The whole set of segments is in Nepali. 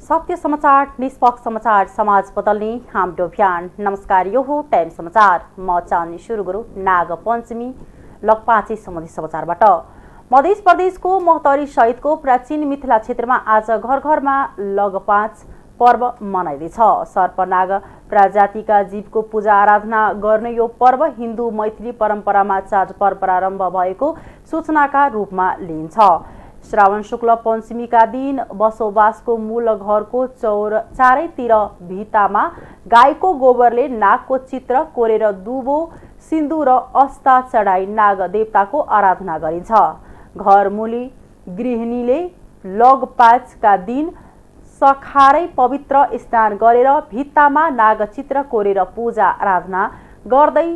सत्य समाचार, निष्पक्ष समाचार, समाज बदल्ने हाम्रो अभियान। नमस्कार, यो हो टाइम समाचार। म चाहन्छु सुरु गरौँ नाग पञ्चमी लगपाचे सम्बन्धी समाचारबाट। मध्य प्रदेशको महोत्तरी सहितको प्राचीन मिथिला क्षेत्रमा आज घर घरमा लगपाच पर्व मनाइँदैछ। सर्पनाग प्रजातिका जीवको पूजा आराधना गर्ने यो पर्व हिन्दू मैथिली परम्परामा चाडपर्व प्रारम्भ भएको सूचनाका रूपमा लिइन्छ। श्रावण शुक्ल पञ्चमीका दिन बसोबासको मूल घरको चारैतिर भित्तामा गाईको गोबरले नागको चित्र कोरेर दुबो सिन्दुर र अस्ता चढाई नाग देवताको आराधना गरिन्छ। घरमुली गृहिणीले लगपाचका दिन सखारै पवित्र स्नान गरेर भित्तामा नागचित्र कोरेर पूजा आराधना गर्दै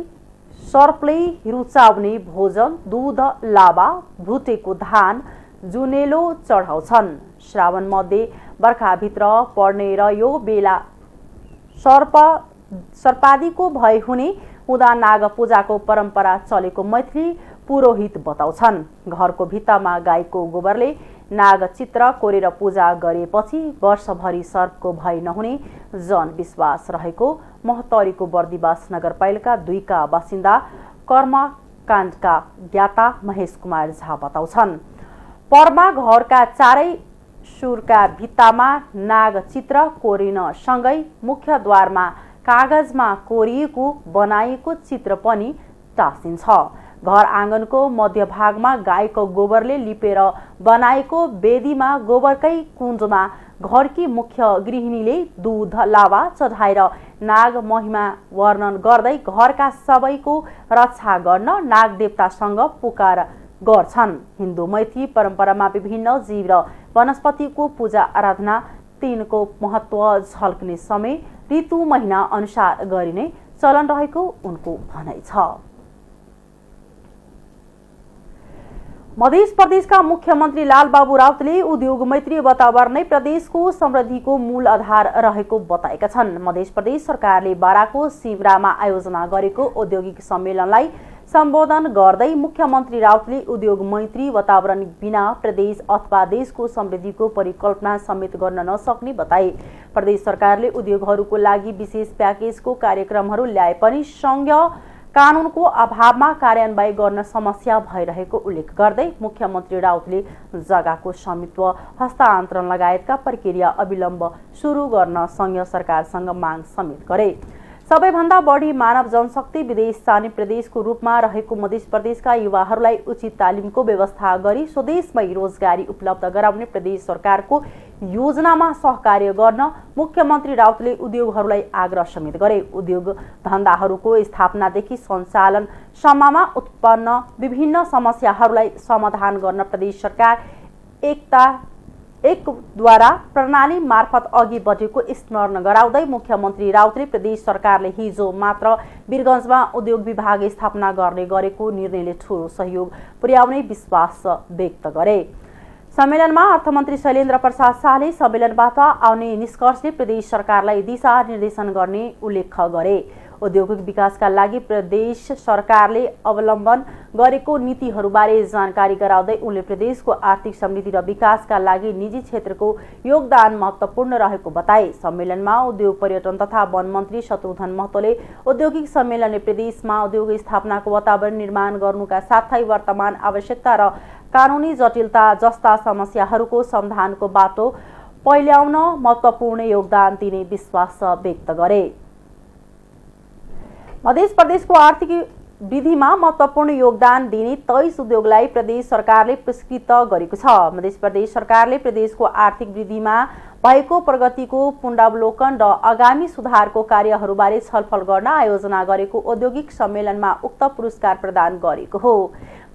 सर्पले रुचाउने भोजन, दूध, लाबा, भुटेको धान, जुनेलो चढाउँछन्। श्रावण मध्ये बर्खाभित्र पर्ने र यो बेला सर्पादिको भय हुने हुँदा नाग पूजाको परम्परा चलेको मैथिली पुरोहित बताउँछन्। घरको भित्तामा गाईको गोबरले नागचित्र कोरेर पूजा गरेपछि वर्षभरि सर्पको भय नहुने जनविश्वास रहेको महोत्तरीको बर्दिवास नगरपालिका 2 का बासिन्दा कर्मकाण्डका ज्ञाता महेश कुमार झा बताउँछन्। पर्वमा घरका चारै सुरका भित्तामा नागचित्र कोरिन सँगै मुख्यद्वारमा कागजमा कोरिएको बनाइएको चित्र पनि टाँसिन्छ। घर आँगनको मध्यभागमा गाईको गोबरले लिपेर बनाएको वेदीमा गोबरकै कुण्डमा घरकी मुख्य गृहिणीले दूध, लावा चढाएर नाग महिमा वर्णन गर्दै घरका सबैको रक्षा गर्न नागदेवतासँग पुकार गर्छन्। हिन्दू मैथिली परम्परामा विभिन्न जीव र वनस्पतिको पूजा आराधना, तिनको महत्त्व झल्कने समय ऋतु महिना अनुसार गरिने चलन रहेको उनको भनाइ छ। मध्य प्रदेशका मुख्यमन्त्री लालबाबु राउतले उद्योग मैत्री वातावरण नै प्रदेशको समृद्धिको मूल आधार रहेको बताएका छन्। मध्य प्रदेश सरकारले बाराको सिमरामा आयोजना गरेको औद्योगिक सम्मेलनलाई सम्बोधन गर्दै मुख्यमन्त्री राउतले उद्योग मैत्री वातावरण बिना प्रदेश अथवा देशको समृद्धिको परिकल्पना समेत गर्न नसक्ने बताए। प्रदेश सरकारले उद्योगहरूको लागि विशेष प्याकेजको कार्यक्रमहरू ल्याए पनि संघीय कानुनको अभावमा कार्यान्वयन गर्न समस्या भइरहेको उल्लेख गर्दै मुख्यमन्त्री राउतले जग्गाको स्वामित्व हस्तान्तरण लगायतका प्रक्रिया अविलम्ब सुरु गर्न संघीय सरकारसँग माग समेत गरे। सबैभन्दा बढी मानव जनशक्ति विदेश जाने प्रदेशको रूपमा रहेको मध्य प्रदेशका युवाहरूलाई उचित तालिमको व्यवस्था गरी स्वदेशमै रोजगारी उपलब्ध गराउने प्रदेश सरकारको योजनामा सहकार्य गर्न मुख्यमन्त्री राउतले उद्योगहरूलाई आग्रह समेत गरे। उद्योग धन्दाहरूको स्थापनादेखि सञ्चालनसम्ममा उत्पन्न विभिन्न समस्याहरूलाई समाधान गर्न प्रदेश सरकार एकद्वारा प्रणाली मार्फत अघि बढेको स्मरण गराउँदै मुख्यमन्त्री राउतले प्रदेश सरकारले हिजो मात्र वीरगञ्जमा उद्योग विभाग स्थापना गर्ने गरेको निर्णयले ठूलो सहयोग पुर्याउने विश्वास व्यक्त गरे। सम्मेलनमा अर्थमन्त्री शैलेन्द्र प्रसाद शाहले सम्मेलनबाट आउने निष्कर्षले प्रदेश सरकारलाई दिशा निर्देशन गर्ने उल्लेख गरे। औद्योगिक विकासका लागि प्रदेश सरकारले अवलम्बन गरेको नीतिहरूबारे जानकारी गराउँदै उनले प्रदेशको आर्थिक समृद्धि र विकासका लागि निजी क्षेत्रको योगदान महत्त्वपूर्ण रहेको बताए। सम्मेलनमा उद्योग पर्यटन तथा वन मन्त्री शत्रुघ्न महतोले औद्योगिक सम्मेलनले प्रदेशमा उद्योग स्थापनाको वातावरण निर्माण गर्नुका साथै वर्तमान आवश्यकता र कानुनी जटिलता जस्ता समस्याहरूको समाधानको बाटो पहिल्याउन महत्त्वपूर्ण योगदान दिने विश्वास व्यक्त गरे। मध्य प्रदेशको आर्थिक वृद्धिमा महत्त्वपूर्ण योगदान दिने 23 उद्योगलाई प्रदेश सरकारले पुरस्कृत गरेको छ। मध्य प्रदेश सरकारले प्रदेशको आर्थिक वृद्धिमा भएको प्रगतिको पुनरावलोकन र आगामी सुधारको कार्यहरूबारे छलफल गर्न आयोजना गरेको औद्योगिक सम्मेलनमा उक्त पुरस्कार प्रदान गरेको हो।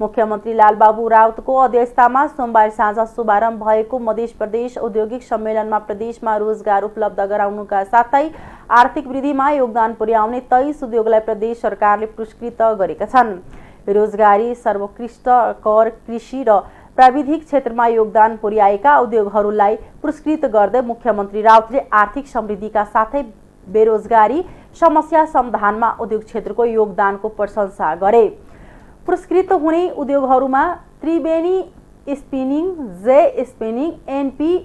मुख्यमन्त्री लालबाबु राउतको अध्यक्षतामा सोमबार साँझ शुभारम्भ भएको मध्य प्रदेश औद्योगिक सम्मेलनमा प्रदेशमा रोजगार उपलब्ध गराउनुका साथै आर्थिक वृद्धिमा योगदान पुर्याउने 23 उद्योगलाई प्रदेश सरकारले पुरस्कृत गरेका छन्। बेरोजगारी, सर्वोत्कृष्ट कर, कृषि र प्राविधिक क्षेत्रमा योगदान पुर्याएका उद्योगहरूलाई पुरस्कृत गर्दै मुख्यमन्त्री राउतले आर्थिक समृद्धिका साथै बेरोजगारी समस्या समाधानमा उद्योग क्षेत्रको योगदानको प्रशंसा गरे। पुरस्कृत हुने उद्योगहरूमा Triveni spinning, J spinning, NP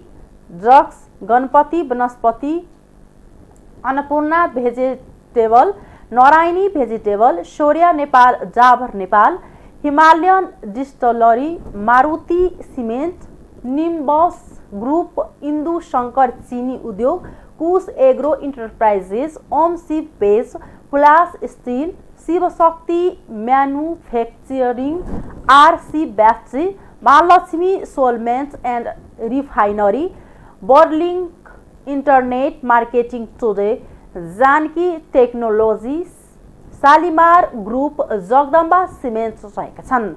drugs Ganapati Vanaspati, Annapurna vegetable, Narayani vegetable, Shaurya Nepal, जाभर Nepal, Himalayan distillery, Maruti cement, Nimbus group, Indu Shankar चिनी उद्योग, Kush agro enterprises, Om Shiv base, Hulas steel, Shivshakti manufacturing, RC battery, Mahalaxmi solvents and refinery, बर्लिङ्क internet marketing today, Janaki technology, Shalimar group, Jagdamba cement रहेका छन्।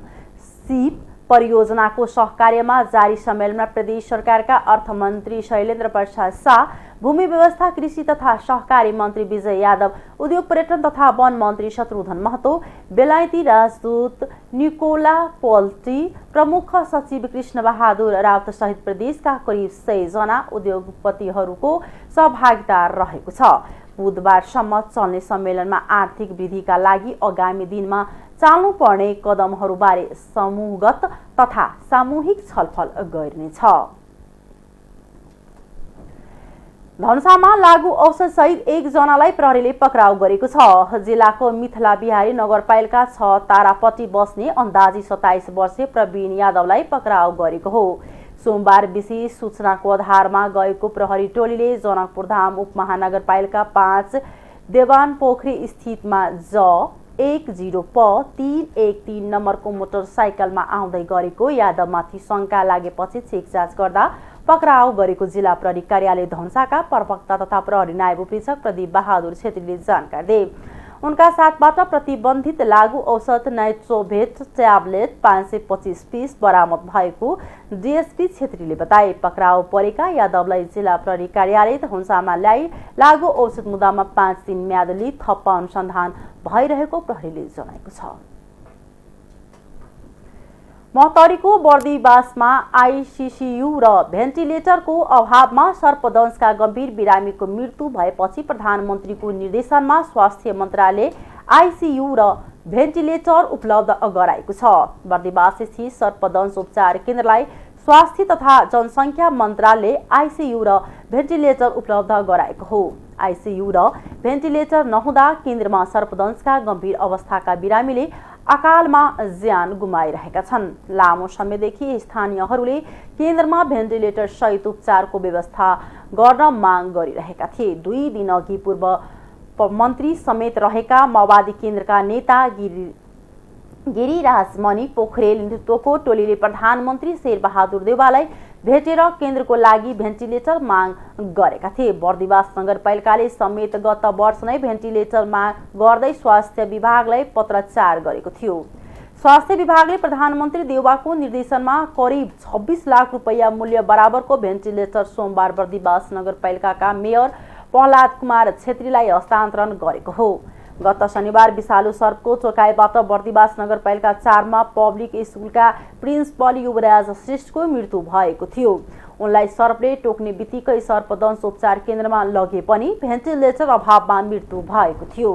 सिप परियोजनाको सहकार्यमा जारी सम्मेलनमा प्रदेश सरकारका अर्थमन्त्री शैलेन्द्र प्रसाद शाह, भूमि व्यवस्था कृषि तथा सहकारी मन्त्री विजय यादव, उद्योग पर्यटन तथा वन मन्त्री शत्रुघ्न महतो, बेलायती राजदूत निकोला पोल्टी, प्रमुख सचिव कृष्ण बहादुर राउत सहित प्रदेशका करिब 100 जना उद्योगपतिहरूको सहभागिता रहेको छ। बुधबारसम्म चल्ने सम्मेलनमा आर्थिक वृद्धिका लागि आगामी दिनमा चाल्नुपर्ने कदमहरूबारे समूहगत तथा सामूहिक छलफल गरिनेछ। धनुषामा लागू औषधसहित 1 जनालाई प्रहरीले पक्राउ गरेको छ। जिल्लाको मिथिला बिहारी नगरपालिका 6 तारापट्टि बस्ने अन्दाजी 27 वर्षीय प्रवीण यादवलाई पक्राउ गरेको हो। सोमबार विशेष सूचनाको आधारमा गएको प्रहरी टोलीले जनकपुरधाम उपमहानगरपालिका 5 देवान पोखरी स्थितमा J10 प 313 नम्बरको मोटरसाइकलमा आउँदै गरेको यादवमाथि शङ्का लागेपछि चेक जाँच गर्दा पक्राउ गरेको जिल्ला प्रहरी कार्यालय धनुषाका प्रवक्ता तथा प्रहरी नायब उपरीक्षक प्रदीप बहादुर छेत्रीले जानकारी दिए। उनका साथबाट प्रतिबन्धित लागू औषध नाइट्रोभेट ट्याब्लेट 525 पीस बरामद भएको डीएसपी छेत्रीले बताए। पक्राउ परेका यादवलाई जिल्ला प्रहरी कार्यालय धनुषामा ल्याई लागू औषध मुद्दामा 5 दिन म्याद लिई थप अनुसन्धान भइरहेको प्रहरीले जनाएको छ। महोत्तरीको बर्दिवासमा आईसीयू र भेन्टिलेटरको अभावमा सर्पदंशका गम्भीर बिरामीको मृत्यु भएपछि प्रधानमन्त्रीको निर्देशनमा स्वास्थ्य मन्त्रालयले आईसीयू र भेन्टिलेटर उपलब्ध गराएको छ। बर्दिवास स्थित सर्पदंश उपचार केन्द्रलाई स्वास्थ्य तथा जनसङ्ख्या मन्त्रालयले आईसीयू र भेन्टिलेटर उपलब्ध गराएको हो। आईसीयू र भेन्टिलेटर नहुँदा केन्द्रमा सर्पदंशका गम्भीर अवस्थाका बिरामीले अकालमा ज्यान गुमाइरहेका छन्। लामो समयदेखि स्थानीयहरूले केन्द्रमा भेन्टिलेटर सहित उपचारको व्यवस्था गर्न माग गरिरहेका थिए। 2 दिन अघि पूर्व मन्त्री समेत रहेका माओवादी केन्द्रका नेता गिरिराज मणि पोखरेल नेतृत्वको टोलीले प्रधानमन्त्री शेरबहादुर देउवालाई भेटेर केन्द्रको लागि भेन्टिलेटर माग गरेका थिए। बर्दिवास नगरपालिकाले समेत गत वर्ष नै भेन्टिलेटर माग गर्दै स्वास्थ्य विभागलाई पत्राचार गरेको थियो। स्वास्थ्य विभागले प्रधानमन्त्री देउवाको निर्देशनमा करिब 26 लाख रुपैयाँ मूल्य बराबरको भेन्टिलेटर सोमबार बर्दिवास नगरपालिकाका मेयर प्रहलाद कुमार छेत्रीलाई हस्तान्तरण गरेको हो। गत शनिबार विषालु सर्पको चोकाइबाट बर्दिवास नगरपालिका 4 मा पब्लिक स्कुलका प्रिन्सिपल युवराज श्रेष्ठको मृत्यु भएको थियो। उनलाई सर्पले टोक्ने बित्तिकै सर्पदंश उपचार केन्द्रमा लगे पनि भेन्टिलेटर अभावमा मृत्यु भएको थियो।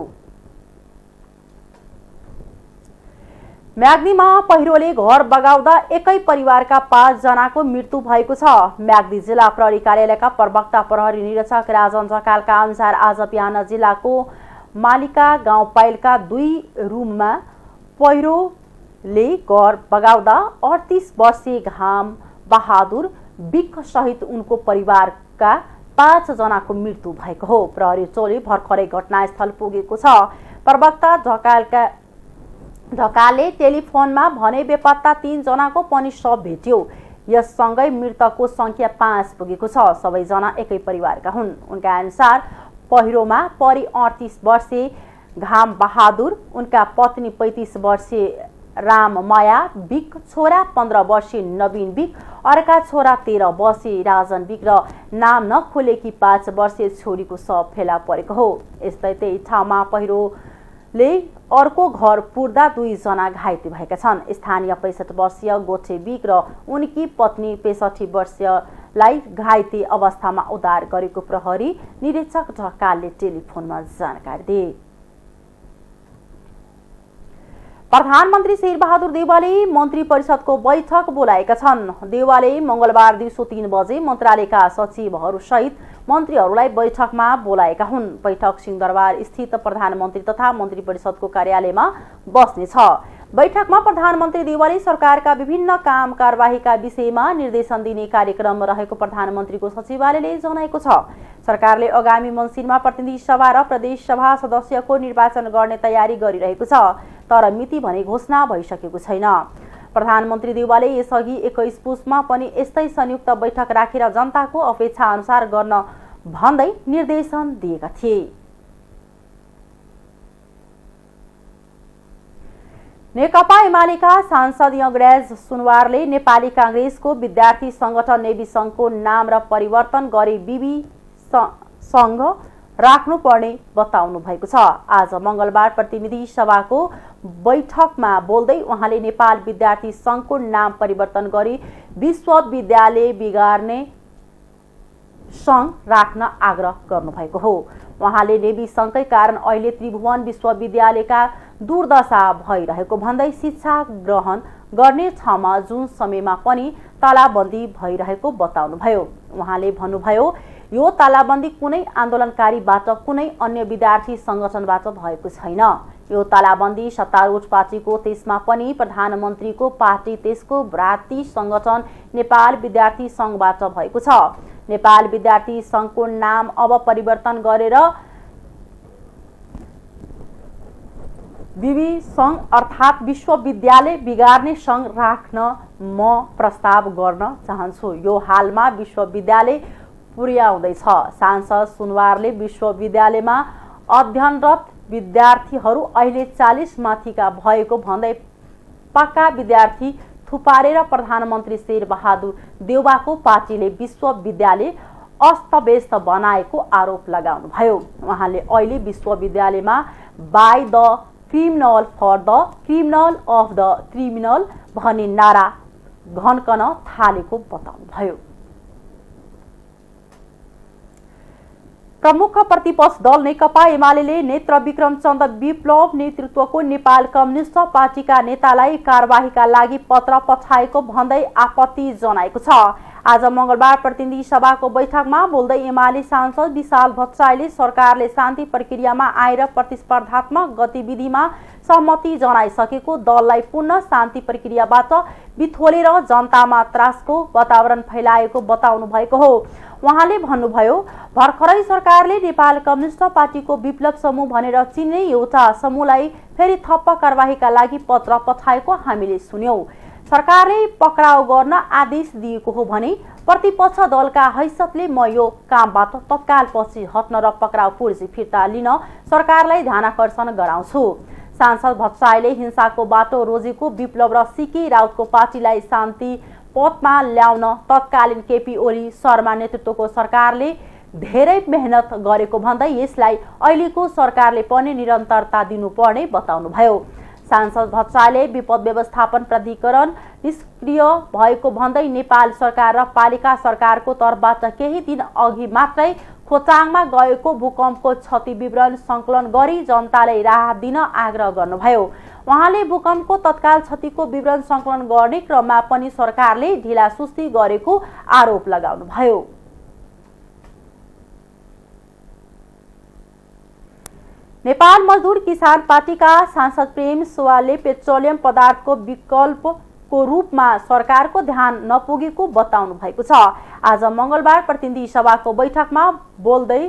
म्याग्दीमा पहिरोले घर बगाउँदा एकै परिवारका 5 जनाको मृत्यु भएको छ। म्याग्दी जिल्ला प्रहरी कार्यालयका प्रवक्ता प्रहरी निरीक्षक राजन ढकालका अनुसार आज बिहान जिल्लाको मालिका गाउँपालिका 2 रुममा पहिरोले घर बगाउँदा 38 वर्षीय घाम बहादुर बिक सहित उनको परिवारका 5 जनाको मृत्यु भएको हो। प्रहरी टोली भर्खरै घटनास्थल पुगेको छ। प्रवक्ता ढकालले टेलिफोनमा भने बेपत्ता 3 जनाको पनि शव भेट्यो। यससँगै मृतकको संख्या 5 पुगेको छ। सबैजना एकै परिवारका हुन्। उनका अनुसार पहिरोमा परि 38 वर्षीय घाम बहादुर, उनका पत्नी 35 वर्षीय राममाया बिक, छोरा 15 वर्षीय नवीन बिक, अर्का छोरा 13 वर्षीय राजन बिक र नाम नखोलेकी 5 वर्षीय छोरीको शव फेला परेको हो। यस्तै त्यही ठाउँमा पहिरोले अर्को घर पुर्दा 2 जना घाइते भएका छन्। स्थानीय 65 वर्षीय गोठे बिक र उनकी पत्नी 65 वर्षीयलाई घाइते अवस्थामा उद्धार गरेको प्रहरी निरीक्षक ढकालले टेलिफोनमा जानकारी दिए। प्रधानमन्त्री शेरबहादुर देउवाले मन्त्री परिषदको बैठक बोलाएका छन्। देउवाले मंगलबार दिउँसो 3 बजे मन्त्रालयका सचिवहरूसहित मन्त्रीहरूलाई बैठकमा बोलाएका हुन्। बैठक सिंहदरबार स्थित प्रधानमन्त्री तथा मन्त्री परिषदको कार्यालयमा बस्नेछ। बैठकमा प्रधानमन्त्री देउवाले सरकारका विभिन्न काम कारबाहीका विषयमा निर्देशन दिने कार्यक्रम रहेको प्रधानमन्त्रीको सचिवालयले जनाएको छ। सरकारले आगामी मङ्सिरमा प्रतिनिधि सभा र प्रदेश सभा सदस्यको निर्वाचन गर्ने तयारी गरिरहेको छ, तर मिति भने घोषणा भइसकेको छैन। प्रधानमन्त्री देउवाले यसअघि 21 पुसमा पनि यस्तै संयुक्त बैठक राखेर जनताको अपेक्षा अनुसार गर्न भन्दै निर्देशन दिएका थिए। नेकपा एमालेका सांसद यज्ञराज सुनवारले नेपाली कांग्रेसको विद्यार्थी संगठन नेवी संघको नाम र परिवर्तन गरी बिबी संघ राख्नुपर्ने बताउनु भएको छ। आज मंगलबार प्रतिनिधि सभाको बैठकमा बोल्दै उहाँले नेपाल विद्यार्थी संघको नाम परिवर्तन गरी विश्वविद्यालय बिगार्ने संघ राख्न आग्रह गर्नुभएको हो। उहाँले नेवी संघकै कारण अहिले त्रिभुवन विश्वविद्यालयका दुर्दशा भइरहेको भन्दै शिक्षा ग्रहण गर्ने ठाउँमा जुन समयमा पनि तालाबन्दी भइरहेको बताउनुभयो। उहाँले भन्नुभयो, यो तालाबन्दी कुनै आन्दोलनकारीबाट कुनै अन्य विद्यार्थी संगठनबाट भएको छैन। यो तालाबन्दी सत्तारूढ पार्टीको, त्यसमा पनि प्रधानमन्त्रीको पार्टी, त्यसको भ्रातृ संगठन नेपाल विद्यार्थी संघबाट भएको छ। नेपाल विद्यार्थी संघको नाम अब परिवर्तन गरेर विवि संघ अर्थात् विश्वविद्यालय बिगार्ने संघ राख्न म प्रस्ताव गर्न चाहन्छु। यो हालमा विश्वविद्यालय पुर्याउँदैछ। सांसद सुनवारले विश्वविद्यालयमा अध्ययनरत विद्यार्थीहरू अहिले 40 माथिका भएको भन्दै पक्का विद्यार्थी थुपारेर प्रधानमन्त्री शेरबहादुर देउवाको पार्टीले विश्वविद्यालय अस्तव्यस्त बनाएको आरोप लगाउनुभयो। उहाँले अहिले विश्वविद्यालयमा by the criminal for the criminal of the criminal भन्ने नारा घन्कन थालेको बताउनुभयो। प्रमुख प्रतिपक्ष दल नेकपा एमाले नेत्र विक्रम चन्द्र विप्लव नेतृत्वको नेपाल कम्युनिस्ट पार्टीका नेतालाई कारबाहीका लागि पत्र पठाएको भन्दै आपत्ति जनाएको छ। आज मंगलबार प्रतिनिधि सभाको बैठकमा बोल्दै एमाले सांसद विशाल भट्टराईले सरकारले शान्ति प्रक्रियामा आएर प्रतिस्पर्धात्मक गतिविधिमा सहमति जनाइसकेको दललाई पुनः शान्ति प्रक्रियाबाट बिथोलेर जनतामा त्रासको वातावरण फैलाएको बताउनु भएको हो। उहाँले भन्नुभयो, भर्खरै सरकारले नेपाल कम्युनिस्ट पार्टीको विप्लव समूह भनेर चिन्ने एउटा समूहलाई फेरि थप कारबाहीका लागि पत्र पठाएको हामीले सुन्यौं। सरकारले पक्राउ गर्न आदेश दिएको हो भने प्रतिपक्ष दलका हैसियतले म यो कामबाट तत्काल पछि हट्न र पक्राउ पूर्जी फिर्ता लिन सरकारलाई ध्यानाकर्षण गराउँछु। सांसद भट्टराईले हिंसाको बाटो रोजेको विप्लव र सीके राउतको पार्टीलाई शान्ति पथमा ल्याउन तत्कालीन केपी ओली शर्मा नेतृत्वको सरकारले धेरै मेहनत गरेको भन्दै यसलाई अहिलेको सरकारले पनि निरन्तरता दिनुपर्ने बताउनुभयो। सांसद भट्टराईले विपद व्यवस्थापन प्राधिकरण निष्क्रिय भएको भन्दै नेपाल सरकार र पालिका सरकारको तर्फबाट केही दिन अघि मात्रै खोटाङमा गएको भूकम्पको क्षति विवरण संकलन गरी जनतालाई राहत दिन आग्रह गर्नुभयो। उहाँले भूकम्पको तत्काल क्षतिको विवरण संकलन गर्ने क्रममा पनि सरकारले ढिलासुस्ती गरेको आरोप लगाउनुभयो। नेपाल मजदुर किसान पार्टीका सांसद प्रेम सुवालले पेट्रोलियम पदार्थको विकल्पको रूपमा सरकारको ध्यान नपुगेको बताउनु भएको छ। आज मंगलबार प्रतिनिधि सभाको बैठकमा बोल्दै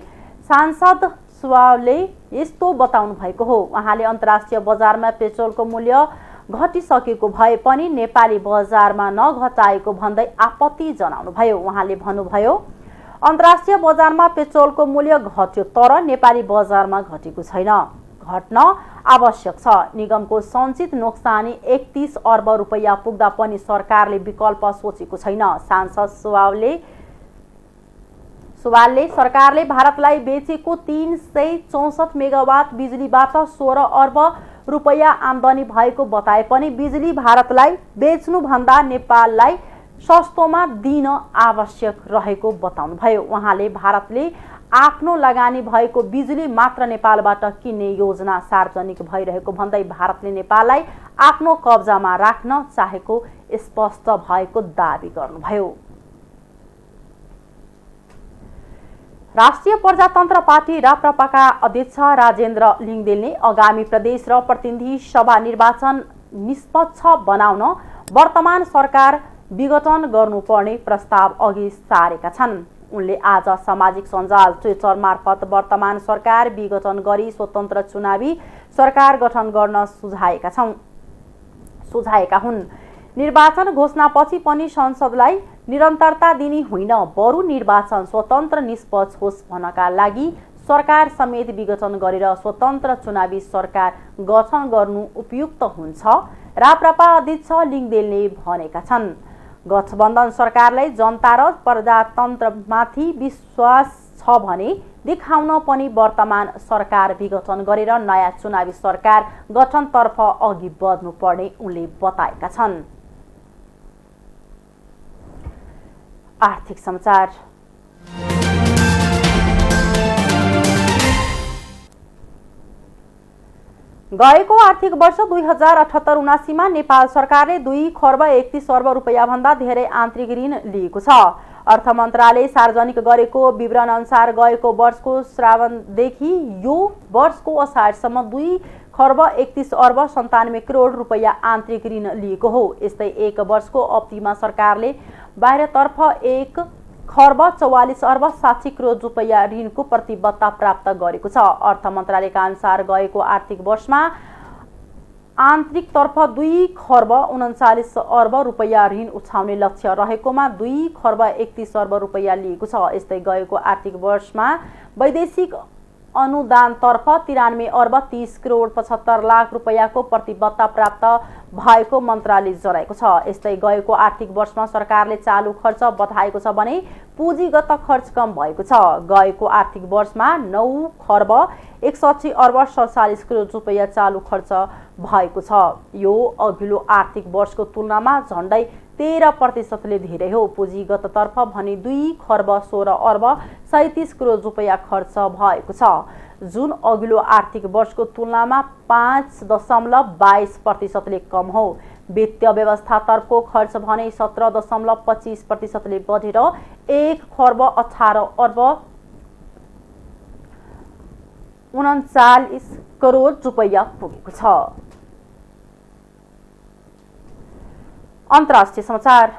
सांसद सुवालले यस्तो बताउनु भएको हो। उहाँले अन्तर्राष्ट्रिय बजारमा पेट्रोलको मूल्य घटिसकेको भए पनि नेपाली बजारमा नघटाएको भन्दै आपत्ति जनाउनुभयो। उहाँले भन्नुभयो, अन्तर्राष्ट्रिय बजारमा पेट्रोलको मूल्य घट्यो तर नेपाली बजारमा घटेको छैन, घट्न आवश्यक छ। निगमको सञ्चित नोक्सानी 31 अर्ब रुपैयाँ पुग्दा पनि सरकारले विकल्प सोचेको छैन। सांसद सुवालले सरकारले भारतलाई बेचेको 364 मेगावाट बिजुलीबाट 16 अर्ब रुपैयाँ आमदानी भएको बताए पनि बिजुली भारतलाई बेच्नुभन्दा नेपाललाई सस्तोमा दिन आवश्यक रहेको बताउनुभयो। उहाँले भारतले आफ्नो लगानी भएको बिजुली मात्र नेपालबाट किन्ने योजना सार्वजनिक भइरहेको भन्दै भारतले नेपाललाई आफ्नो कब्जामा राख्न चाहेको स्पष्ट भएको दाबी गर्नुभयो। राष्ट्रिय प्रजातन्त्र पार्टी राप्रपाका अध्यक्ष राजेन्द्र लिङदेलले आगामी प्रदेश र प्रतिनिधि सभा निर्वाचन निष्पक्ष बनाउन वर्तमान सरकार विघटन गर्नुपर्ने प्रस्ताव अघि सारेका छन्। उनले आज सामाजिक सञ्जाल ट्विटर मार्फत वर्तमान सरकार विघटन गरी स्वतन्त्र चुनावी सरकार गठन गर्न सुझाएका हुन्। निर्वाचन घोषणापछि पनि संसदलाई निरन्तरता दिने होइन, बरु निर्वाचन स्वतन्त्र निष्पक्ष होस् भन्नका लागि सरकार समेत विघटन गरेर स्वतन्त्र चुनावी सरकार गठन गर्नु उपयुक्त हुन्छ, राप्रपा अध्यक्ष लिङदेलले भनेका छन्। गठबन्धन सरकारलाई जनता र प्रजातन्त्रमाथि विश्वास छ भने देखाउन पनि वर्तमान सरकार विघटन गरेर नयाँ चुनावी सरकार गठनतर्फ अघि बढ्नुपर्ने उनले बताएका छन्। आर्थिक समाचार। गएको आर्थिक वर्ष 2078-79 मा नेपाल सरकारले 2 खर्ब 31 अर्ब रुपैयाँ भन्दा धेरै आन्तरिक ऋण लिएको छ। अर्थ मन्त्रालयले सार्वजनिक गरेको विवरण अनुसार गएको वर्षको श्रावणदेखि यो वर्षको असारसम्म 2 खर्ब 31 अर्ब 97 करोड रुपैयाँ आन्तरिक ऋण लिएको हो। यस्तै एक वर्षको अवधिमा सरकारले बाहिरतर्फ 1 खर्ब 44 अर्ब 60 करोड रुपैयाँ ऋणको प्रतिबद्धता प्राप्त गरेको छ। अर्थ मन्त्रालयका अनुसार गएको आर्थिक वर्षमा आन्तरिकतर्फ 2 खर्ब 39 अर्ब रुपैयाँ ऋण उठाउने लक्ष्य रहेकोमा 2 खर्ब 31 अर्ब रुपैयाँ लिएको छ। यस्तै गएको आर्थिक वर्षमा वैदेशिक अनुदानतर्फ 93 अर्ब 30 करोड 75 लाख रुपैयाँको प्रतिबद्धता प्राप्त भएको मन्त्रालयले जनाएको छ। यस्तै गएको आर्थिक वर्षमा सरकारले चालु खर्च बढाएको छ भने पुँजीगत खर्च कम भएको छ। गएको आर्थिक वर्षमा 9 खर्ब 61 अर्ब 47 करोड रुपैयाँ चालु खर्च भएको छ। यो अघिल्लो आर्थिक वर्षको तुलनामा झण्डै 13% धेरै हो। पुँजीगततर्फ भने 2 खर्ब 16 अर्ब 37 करोड रुपैयाँ खर्च भएको छ, जुन अघिल्लो आर्थिक वर्षको तुलनामा 5.22% कम हो। वित्तीय व्यवस्थातर्फको खर्च भने 17.25% बढेर 1 खर्ब 18 अर्ब 39 करोड रुपैयाँ पुगेको छ। अन्तर्राष्ट्रिय समाचार।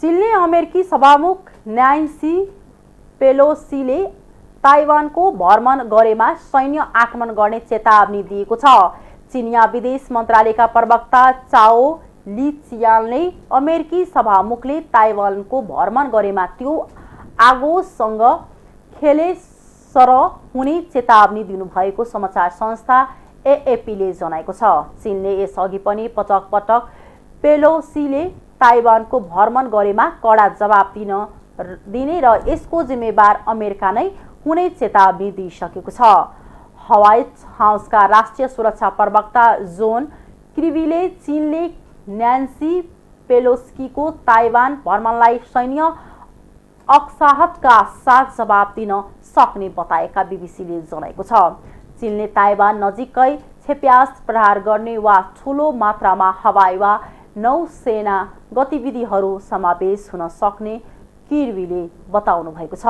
चीनले अमेरिकी सभामुख न्यान्सी पेलोसीले ताइवानको भ्रमण गरेमा सैन्य आक्रमण गर्ने चेतावनी दिएको छ। चीनिया विदेश मन्त्रालयका प्रवक्ता चाओ लिचियानले अमेरिकी सभामुखले ताइवानको भ्रमण गरेमा त्यो आगोसँग खेलेसर हुने चेतावनी दिनुभएको समाचार संस्था एएपीले जनाएको छ। चीनले यसअघि पनि पटक पटक पेलोसीले ताइवानको भ्रमण गरेमा कडा जवाब दिने र यसको जिम्मेवार अमेरिका नै हुने चेतावनी दिइसकेको छ। व्हाइट हाउसका राष्ट्रिय सुरक्षा प्रवक्ता जोन किर्बीले चीनले न्यान्सी पेलोसीको ताइवान भ्रमणलाई सैन्य अक्षाहटका साथ जवाब दिन सक्ने बताएका बीबीसीले जनाएको छ। चीनले ताइवान नजिकै क्षेप्यास्त्र प्रहार गर्ने वा ठूलो मात्रामा हवाई वा नौसेना गतिविधिहरू समावेश हुन सक्ने किर्बीले बताउनु भएको छ।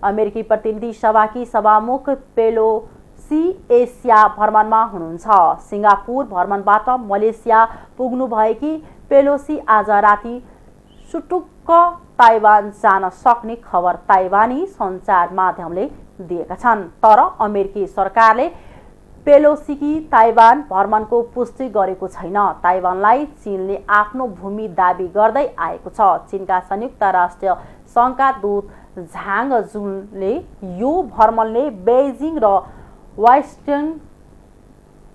अमेरिकी प्रतिनिधि सभाकी सभामुख पेलोसी एसिया भ्रमणमा हुनुहुन्छ। सिङ्गापुर भ्रमणबाट मलेसिया पुग्नुभएकी पेलोसी आज राति सुटुक्क ताइवान जान सक्ने खबर ताइवानी सञ्चार माध्यमले दिएका छन्। तर अमेरिकी सरकारले पेलोसीकी ताइवान भ्रमणको पुष्टि गरेको छैन। ताइवानलाई चीनले आफ्नो भूमि दाबी गर्दै आएको छ। चीनका संयुक्त राष्ट्र सङ्घका दूत झाङ जुनले यो भ्रमणले बेइजिङ र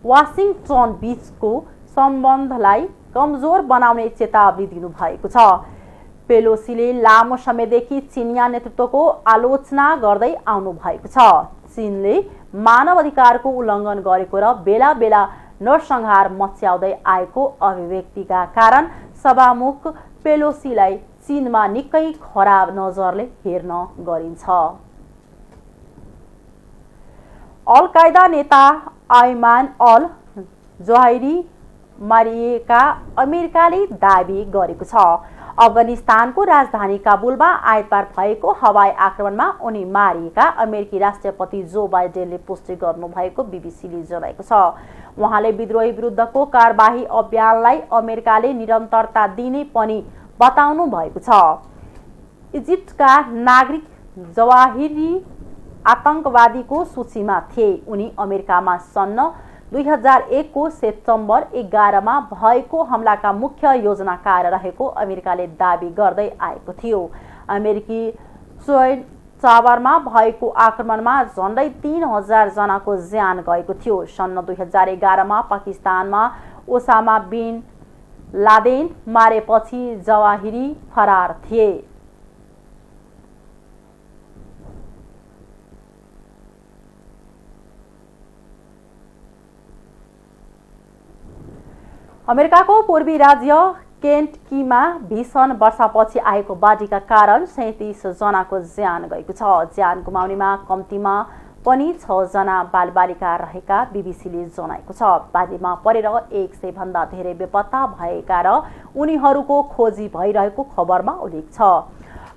वासिङटन बीचको सम्बन्धलाई कमजोर बनाउने चेतावनी दिनुभएको छ। पेलोसीले लामो समयदेखि चिनिया नेतृत्वको आलोचना गर्दै आउनु भएको छ। चीनले मानव अधिकारको उल्लङ्घन गरेको र बेला बेला नरसंहार मच्याउँदै आएको अभिव्यक्तिका कारण सभामुख पेलोसीलाई चीनमा निकै खराब नजरले हेर्न गरिन्छ। अल कायदा नेता आयमान अल जवाहिरी मारिएका अमेरिकाले दाबी गरेको छ। अफगानिस्तानको राजधानी काबुलमा आइतबार भएको हवाई आक्रमणमा उनी मारिएका अमेरिकी राष्ट्रपति जो बाइडेनले पुष्टि गर्नुभएको बीबीसीले जनाएको छ। उहाँले विद्रोही विरुद्धको कारबाही अभियानलाई अमेरिकाले निरन्तरता दिने पनि बताउनु भएको छ। इजिप्टका नागरिक जवाहिरी आतंकवादीको सूचीमा थिए। उनी अमेरिकामा सन् 2001 को सेप्टेम्बर 11 मा भएको हमलाका मुख्य योजनाकार रहेको अमेरिकाले दाबी गर्दै आएको थियो। अमेरिकी ट्विन टावरमा भएको आक्रमणमा झन्डै 3000 जनाको ज्यान गएको थियो। सन् 2011 मा पाकिस्तानमा ओसामा बिन लादेन मारेपछि जवाहिरी फरार थिए। अमेरिकाको पूर्वी राज्य केन्टकीमा भीषण वर्षापछि आएको बाढीका कारण 37 जनाको ज्यान गएको छ। ज्यान गुमाउनेमा कम्तीमा पनि 6 जना बालबालिका रहेका बीबीसीले जनाएको छ। बाढीमा परेर 100 भन्दा धेरै बेपत्ता भएका र उनीहरूको खोजी भइरहेको खबरमा उल्लेख छ।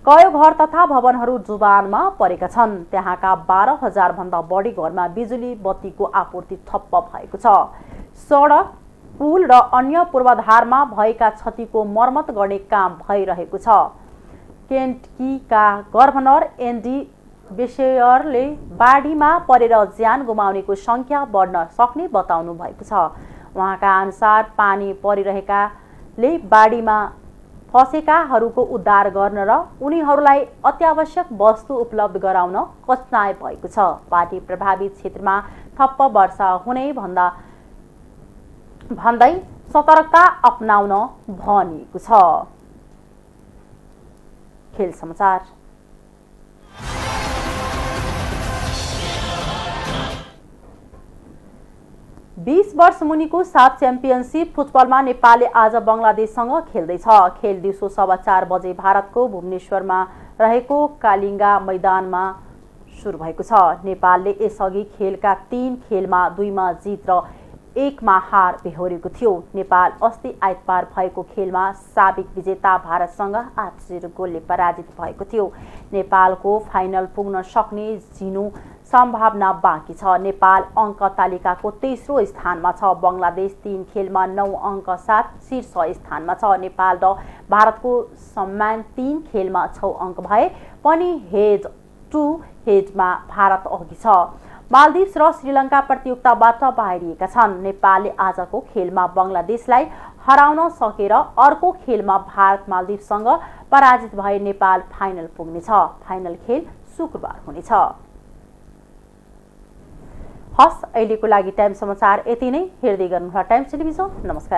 कयौं घर तथा भवनहरू डुबानमा परेका छन्। त्यहाँका 12,000 भन्दा बढी घरमा बिजुली बत्तीको आपूर्ति ठप्प भएको छ। सडक, पुल र अन्य पूर्वाधारमा भएका क्षतिको मर्मत गर्ने काम भइरहेको छ। केन्टकीका गभर्नर एन्डी बेसेयरले बाढीमा परेर ज्यान गुमाउनेको संख्या बढ्न सक्ने बताउनु भएको छ। उहाँका अनुसार पानी परिरहेकाले बाढीमा फँसेकाहरूको उद्धार गर्न र उनीहरूलाई अत्यावश्यक वस्तु उपलब्ध गराउन कठिनाइ भएको छ। बाढी प्रभावित क्षेत्रमा थप वर्षा हुने भन्दै सतर्कता अपनाउन भनिएको छ। खेल समाचार। बीस वर्ष मुनिको साफ च्याम्पियनसिप फुटबलमा नेपालले आज बंगलादेशसँग खेल्दैछ। खेल दिउँसो 4:15 बजे भारतको भुवनेश्वरमा रहेको कालिङ्गा मैदानमा सुरु भएको छ। नेपालले यसअघि खेलका 3 खेलमा 2 मा जित र 1 मा हार बेहोरेको थियो। नेपाल अस्ति आइतबार भएको खेलमा साबिक विजेता भारतसँग 8-0 गोलले पराजित भएको थियो। नेपालको फाइनल पुग्न सक्ने झिनो सम्भावना बाँकी छ। नेपाल अङ्क तालिकाको तेस्रो स्थानमा छ। बंगलादेश 3 खेलमा 9 अङ्क साथ शीर्ष स्थानमा छ। नेपाल र भारतको समान 3 खेलमा 6 अङ्क भए पनि हेड टु हेडमा भारत अघि छ। मालदिप्स र श्रीलङ्का प्रतियोगिताबाट बाहिरिएका छन्। नेपालले आजको खेलमा बंगलादेशलाई हराउन सकेर अर्को खेलमा भारत मालदिप्ससँग पराजित भए नेपाल फाइनल पुग्नेछ। फाइनल खेल शुक्रबार हुनेछ। हस्, अहिलेको लागि टाइम समाचार यति नै। हेर्दै गर्नुहोला टाइम्स टेलिभिजन। नमस्कार।